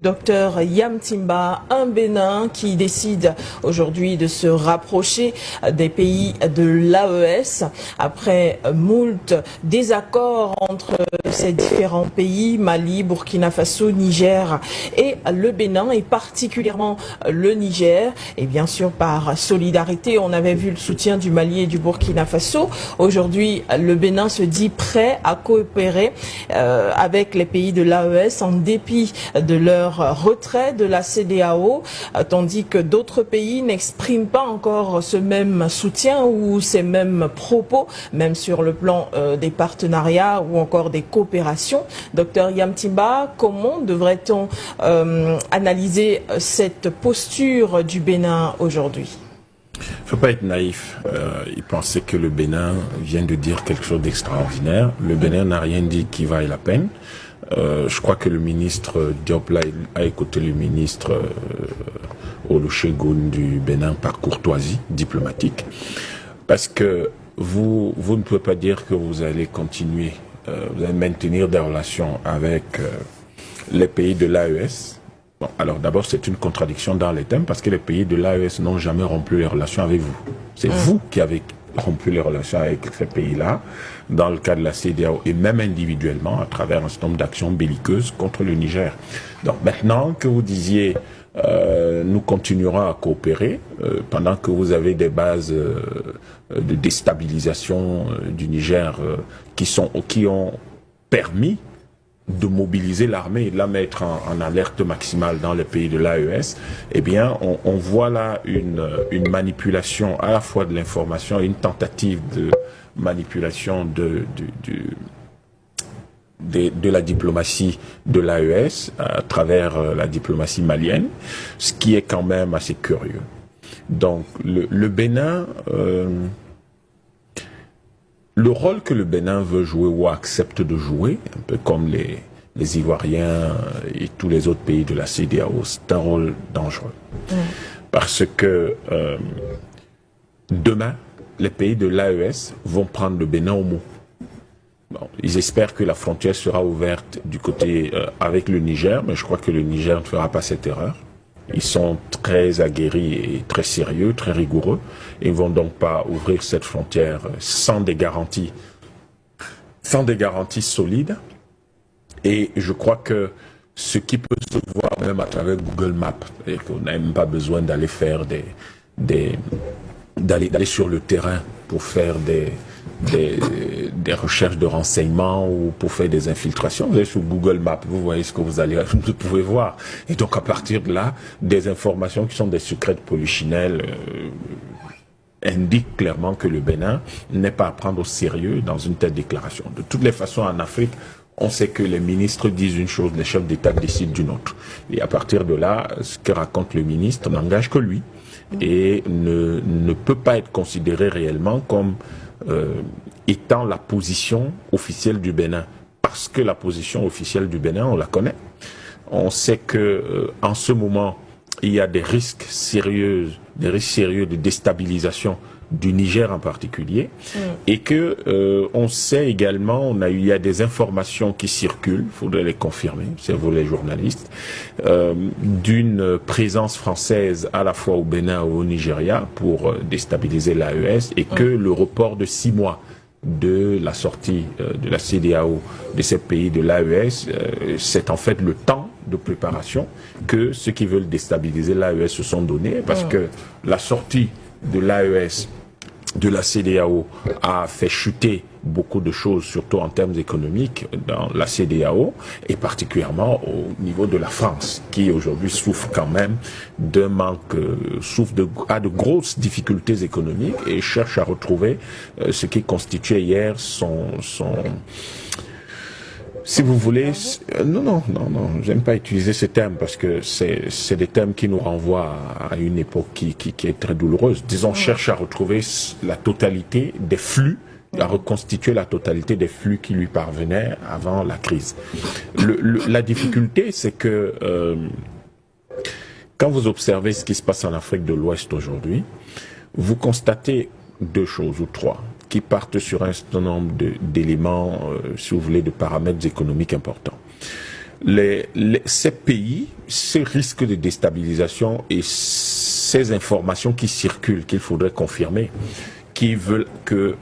Docteur Yamtimba, un Bénin qui décide aujourd'hui de se rapprocher des pays de l'AES après moult désaccords entre ces différents pays, Mali, Burkina Faso, Niger et le Bénin, et particulièrement le Niger. Et bien sûr, par solidarité, on avait vu le soutien du Mali et du Burkina Faso. Aujourd'hui, le Bénin se dit prêt à coopérer avec les pays de l'AES en dépit de leur retrait de la CEDEAO, tandis que d'autres pays n'expriment pas encore ce même soutien ou ces mêmes propos, même sur le plan des partenariats ou encore des coopérations. Docteur Yamtimba, comment devrait-on analyser cette posture du Bénin aujourd'hui? Il ne faut pas être naïf et penser que le Bénin vient de dire quelque chose d'extraordinaire. Le Bénin n'a rien dit qui vaille la peine. Je crois que le ministre Diop a écouté le ministre Olusegun du Bénin par courtoisie diplomatique. Parce que vous ne pouvez pas dire que vous allez continuer, vous allez maintenir des relations avec les pays de l'AES. Bon, alors d'abord, c'est une contradiction dans les thèmes parce que les pays de l'AES n'ont jamais rompu les relations avec vous. C'est vous qui avez rompu les relations avec ces pays-là, dans le cas de la CEDEAO et même individuellement à travers un certain nombre d'actions belliqueuses contre le Niger. Donc maintenant que vous disiez nous continuerons à coopérer pendant que vous avez des bases de déstabilisation du Niger qui ont permis de mobiliser l'armée et de la mettre en alerte maximale dans les pays de l'AES, eh bien, on voit là une manipulation à la fois de l'information et une tentative de manipulation de la diplomatie de l'AES à travers la diplomatie malienne, ce qui est quand même assez curieux. Donc, le Bénin... le rôle que le Bénin veut jouer ou accepte de jouer, un peu comme les Ivoiriens et tous les autres pays de la CEDEAO, c'est un rôle dangereux. Parce que demain, les pays de l'AES vont prendre le Bénin au mot. Bon, ils espèrent que la frontière sera ouverte du côté avec le Niger, mais je crois que le Niger ne fera pas cette erreur. Ils sont très aguerris et très sérieux, très rigoureux. Ils ne vont donc pas ouvrir cette frontière sans des garanties solides. Et je crois que ce qui peut se voir même à travers Google Maps, et qu'on n'a même pas besoin d'aller faire d'aller sur le terrain pour faire des recherches de renseignements ou pour faire des infiltrations. Vous allez sur Google Maps, vous voyez ce que vous pouvez voir. Et donc à partir de là, des informations qui sont des secrets de polichinelle indiquent clairement que le Bénin n'est pas à prendre au sérieux dans une telle déclaration. De toutes les façons, en Afrique, on sait que les ministres disent une chose, les chefs d'État décident d'une autre. Et à partir de là, ce que raconte le ministre n'engage que lui et ne peut pas être considéré réellement comme étant la position officielle du Bénin. Parce que la position officielle du Bénin, on la connaît. On sait que en ce moment, il y a des risques sérieux de déstabilisation du Niger en particulier, et que on sait également, il y a des informations qui circulent, il faudrait les confirmer, c'est vous les journalistes, d'une présence française à la fois au Bénin et au Nigeria pour déstabiliser l'AES, et que le report de 6 mois de la sortie de la CEDEAO de ces pays de l'AES, c'est en fait le temps de préparation que ceux qui veulent déstabiliser l'AES se sont donnés, parce que la sortie de l'AES, de la CEDEAO, a fait chuter beaucoup de choses, surtout en termes économiques, dans la CEDEAO, et particulièrement au niveau de la France, qui aujourd'hui souffre quand même d'un manque, a de grosses difficultés économiques et cherche à retrouver ce qui constituait hier son si vous voulez, non, j'aime pas utiliser ces termes parce que c'est des termes qui nous renvoient à une époque qui est très douloureuse. Disons, cherche à retrouver la totalité des flux, à reconstituer la totalité des flux qui lui parvenaient avant la crise. La difficulté, c'est que quand vous observez ce qui se passe en Afrique de l'Ouest aujourd'hui, vous constatez 2 choses ou 3. Qui partent sur un certain nombre d'éléments, si vous voulez, de paramètres économiques importants. Ces pays ces risques de déstabilisation et ces informations qui circulent, qu'il faudrait confirmer, qui veulent que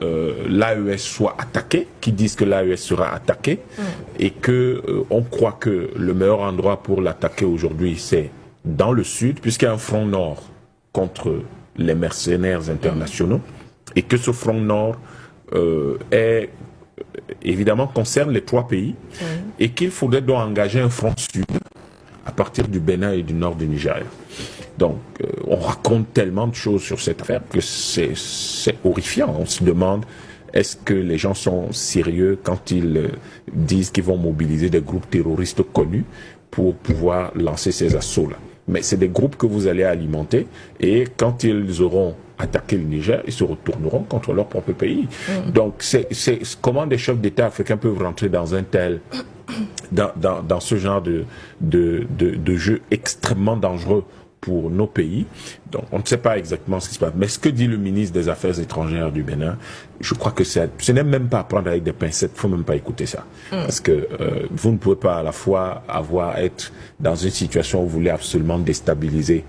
l'AES soit attaqué, qui disent que l'AES sera attaqué, et que on croit que le meilleur endroit pour l'attaquer aujourd'hui, c'est dans le sud, puisqu'il y a un front nord contre les mercenaires internationaux, et que ce front nord est évidemment concerne les 3 pays, et qu'il faudrait donc engager un front sud à partir du Bénin et du nord du Nigeria. Donc, on raconte tellement de choses sur cette affaire que c'est horrifiant. On se demande, est-ce que les gens sont sérieux quand ils disent qu'ils vont mobiliser des groupes terroristes connus pour pouvoir lancer ces assauts-là? Mais c'est des groupes que vous allez alimenter, et quand ils auront attaqué le Niger, ils se retourneront contre leur propre pays. Donc, c'est comment des chefs d'État africains peuvent rentrer dans un tel... Dans ce genre de jeu extrêmement dangereux pour nos pays. Donc, on ne sait pas exactement ce qui se passe. Mais ce que dit le ministre des Affaires étrangères du Bénin, je crois que ce n'est même pas à prendre avec des pincettes. Il ne faut même pas écouter ça. Parce que vous ne pouvez pas à la fois être dans une situation où vous voulez absolument déstabiliser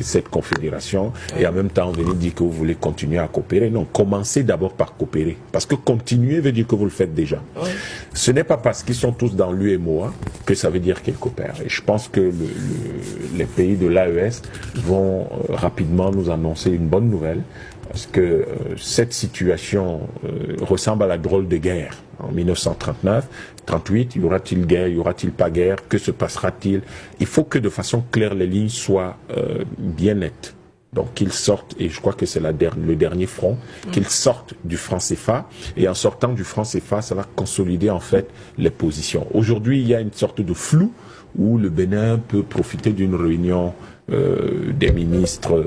cette confédération et en même temps venir dire que vous voulez continuer à coopérer. Non, commencez d'abord par coopérer. Parce que continuer veut dire que vous le faites déjà. Oui. Ce n'est pas parce qu'ils sont tous dans l'UEMOA que ça veut dire qu'ils coopèrent. Et je pense que les pays de l'AES vont rapidement nous annoncer une bonne nouvelle, parce que cette situation ressemble à la drôle de guerre. En 1939, 38, y aura-t-il guerre, y aura-t-il pas guerre, que se passera-t-il? Il faut que de façon claire les lignes soient bien nettes. Donc qu'ils sortent, et je crois que c'est le dernier front, qu'ils sortent du franc CFA, et en sortant du franc CFA, ça va consolider en fait les positions. Aujourd'hui, il y a une sorte de flou où le Bénin peut profiter d'une réunion des ministres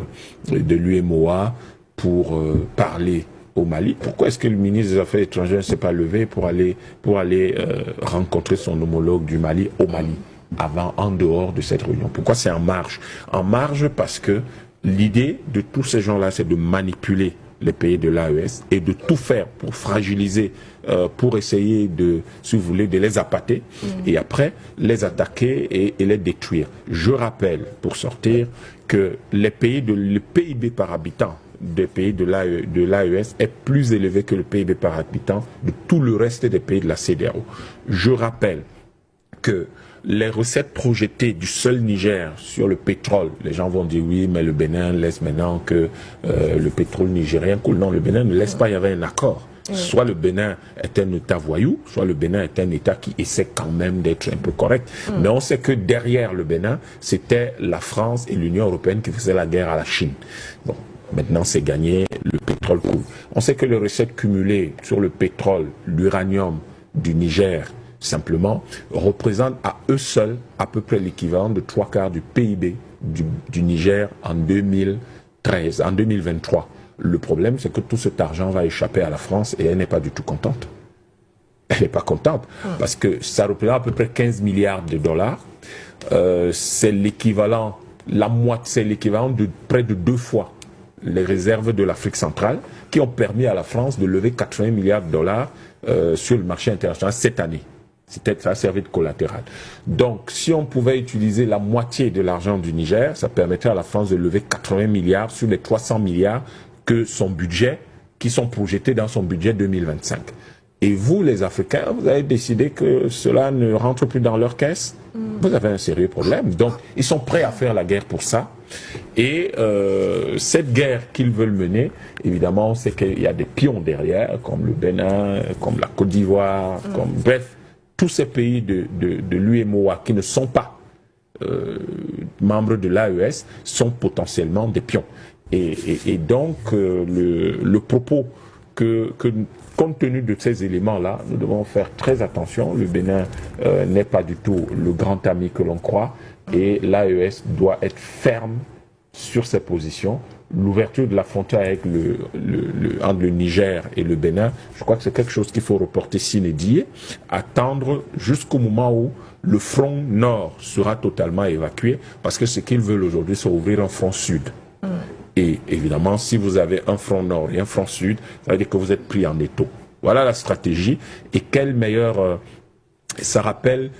de l'UEMOA pour parler au Mali. Pourquoi est-ce que le ministre des Affaires étrangères ne s'est pas levé pour aller rencontrer son homologue du Mali au Mali, en dehors de cette réunion? Pourquoi c'est en marge? En marge parce que l'idée de tous ces gens-là, c'est de manipuler les pays de l'AES et de tout faire pour fragiliser, pour essayer de, si vous voulez, de les appâter et après les attaquer et les détruire. Je rappelle, pour sortir, que le PIB par habitant des pays de l'AES est plus élevé que le PIB par habitant de tout le reste des pays de la CEDEAO. Je rappelle que les recettes projetées du seul Niger sur le pétrole, les gens vont dire oui, mais le Bénin laisse maintenant que le pétrole nigérien coule. Non, le Bénin ne laisse pas, il y avait un accord. Soit le Bénin est un État voyou, soit le Bénin est un État qui essaie quand même d'être un peu correct. Mais on sait que derrière le Bénin, c'était la France et l'Union européenne qui faisaient la guerre à la Chine. Bon, maintenant c'est gagné, le pétrole coule. On sait que les recettes cumulées sur le pétrole, l'uranium du Niger, simplement, représentent à eux seuls à peu près l'équivalent de 3/4 du PIB du Niger en 2023. Le problème, c'est que tout cet argent va échapper à la France et elle n'est pas du tout contente. Elle n'est pas contente parce que ça représente à peu près 15 milliards de dollars. C'est l'équivalent, c'est l'équivalent de près de 2 fois les réserves de l'Afrique centrale qui ont permis à la France de lever 80 milliards de dollars sur le marché international cette année. Ça a servi de collatéral. Donc, si on pouvait utiliser la moitié de l'argent du Niger, ça permettrait à la France de lever 80 milliards sur les 300 milliards que son budget, qui sont projetés dans son budget 2025. Et vous, les Africains, vous avez décidé que cela ne rentre plus dans leur caisse. Vous avez un sérieux problème. Donc, ils sont prêts à faire la guerre pour ça. Et cette guerre qu'ils veulent mener, évidemment, c'est qu'il y a des pions derrière, comme le Bénin, comme la Côte d'Ivoire, bref, tous ces pays de l'UEMOA qui ne sont pas membres de l'AES sont potentiellement des pions. Et donc, le propos compte tenu de ces éléments-là, nous devons faire très attention. Le Bénin n'est pas du tout le grand ami que l'on croit et l'AES doit être ferme sur ses positions. L'ouverture de la frontière avec entre le Niger et le Bénin, je crois que c'est quelque chose qu'il faut reporter sine die, attendre jusqu'au moment où le front nord sera totalement évacué, parce que ce qu'ils veulent aujourd'hui, c'est ouvrir un front sud. Et évidemment, si vous avez un front nord et un front sud, ça veut dire que vous êtes pris en étau. Voilà la stratégie. Et quelle meilleure Et ça rappelle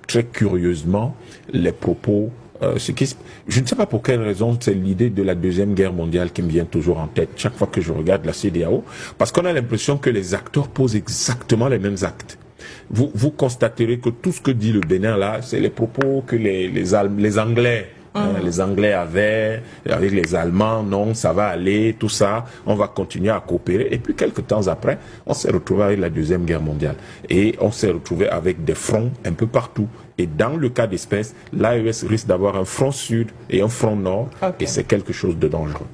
très curieusement les propos. Je ne sais pas pour quelle raison, c'est l'idée de la Deuxième Guerre mondiale qui me vient toujours en tête chaque fois que je regarde la CEDEAO, parce qu'on a l'impression que les acteurs posent exactement les mêmes actes. Vous constaterez que tout ce que dit le Bénin là, c'est les propos que les Anglais, les Anglais avaient avec les Allemands. Non, ça va aller, tout ça, on va continuer à coopérer. Et puis quelques temps après, on s'est retrouvé avec la Deuxième Guerre mondiale et on s'est retrouvé avec des fronts un peu partout. Et dans le cas d'espèce, l'AES risque d'avoir un front sud et un front nord, et c'est quelque chose de dangereux.